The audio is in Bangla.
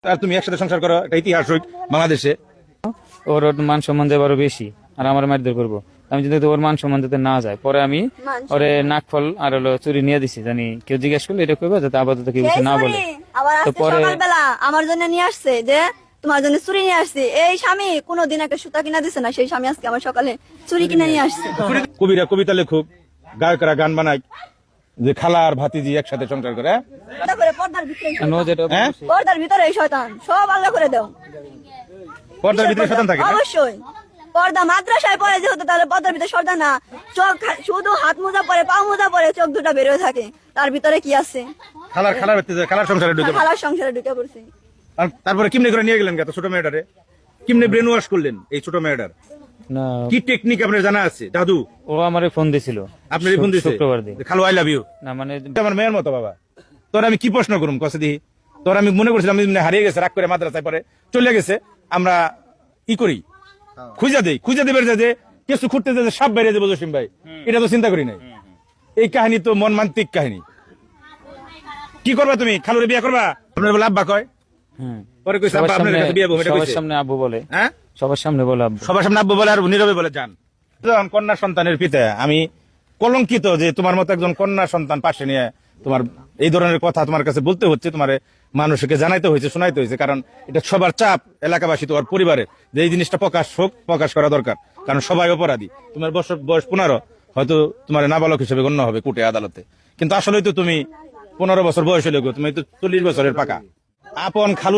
আর তুমি একসাথে সংসার করো, এটা ইতিহাস হোক বাংলাদেশে। ওর মান সম্মান দেব আরো বেশি, আর আমার মারধর করবো। আমি যদি ওর মান সম্মান যাতে না যায়, পরে আমি ওরে নাকফল আর হলো চুরি নিয়ে দিছি, জানি কেউ জিজ্ঞেস করলে এটা করবে যাতে আপাতত কেউ কিছু না বলে। তো পরে সকালবেলা আমার জন্য নিয়ে আসছে যে তোমার জন্য চুরি নিয়ে আসছি। এই স্বামী কোনোদিন একটা সুতা কিনা দিছে না, সেই স্বামী আজকে আমার সকালে চুরি কিনে নিয়ে আসছে। কবিরা কবিতা লেখক, গায়করা গান বানায় যে খালা আর ভাতিজি একসাথে সংসার করে। পর্দার ভিতরে এই শয়তান সব আল্লাহ করে দাও। পর্দার ভিতরে শয়তান থাকে? অবশ্যই। পর্দা মাদ্রাসায় পড়ে যেহেতু, তাহলে পর্দার ভিতরে শয়তান না। চোখ শুধু হাত মোজা পরে, পা মোজা পরে, চোখ দুটা বেরোয় থাকে, তার ভিতরে কি আছে? খালার সংসারে ঢুকে, খালার সংসারে ঢুকে পড়ছে। আর তারপরে কিমনে করে নিয়ে গেলেন এত ছোট মেয়েটারে? কিমনে ব্রেন ওয়াশ করলেন এই ছোট মেয়েটার? না, কি টেকনিক আপনার জানা আছে? দাদু ও আমারে ফোন দিছিল, আপনারই ফোন দিছে শুক্রবার দিন। খালু আই লাভ ইউ। না মানে আমার মেয়ের মতো বাবা। তোর আমি কি প্রশ্ন করুম কসে দিহি? তোর আমি মনে করছিলাম হারিয়ে গেছে, রাগ করে মাদ্রাসায় পরে চলে গেছে। আমরা ই করি, খুঁজে দেবে যে কিছু খুঁড়তে যে সাপ বাইরে দেবো জসিম ভাই, এটা তো চিন্তা করি নাই। এই কাহিনী তো মনমান্তিক কাহিনী। কি করবা তুমি? খালুরে বিয়ে করবা? আপনার বলে আব্বা কয়, পরে কইছে আব্বা আপনার কাছে বিয়ে হবো, এটা সবার কইছে। সামনে আব্বু বলে, হ্যাঁ সবার সামনে বলে আব্বু, সবার সামনে আব্বু বলে আর নীরবে বলে যান। যখন কন্যা সন্তানের পিতা, আমি কলঙ্কিত যে তোমার মতো একজন কন্যা সন্তান পাশে নিয়ে তোমার এই ধরনের কথা তোমার কাছে বলতে হচ্ছে, তোমার মানুষকে জানাইতে হয়েছে, শোনাইতে হয়েছে। কারণ এটা সবার চাপ, এলাকাবাসী, তোমার পরিবারের, যে এই জিনিসটা প্রকাশ করা দরকার। কারণ সবাই অপরাধী। তোমার বয়স 15, হয়তো তোমার নাবালক হিসেবে গণ্য হবে কোর্টে আদালতে, কিন্তু আসলে তো তুমি 15 বছর বয়স হলে তুমি তো 40 বছরের পাকা। আপন খালু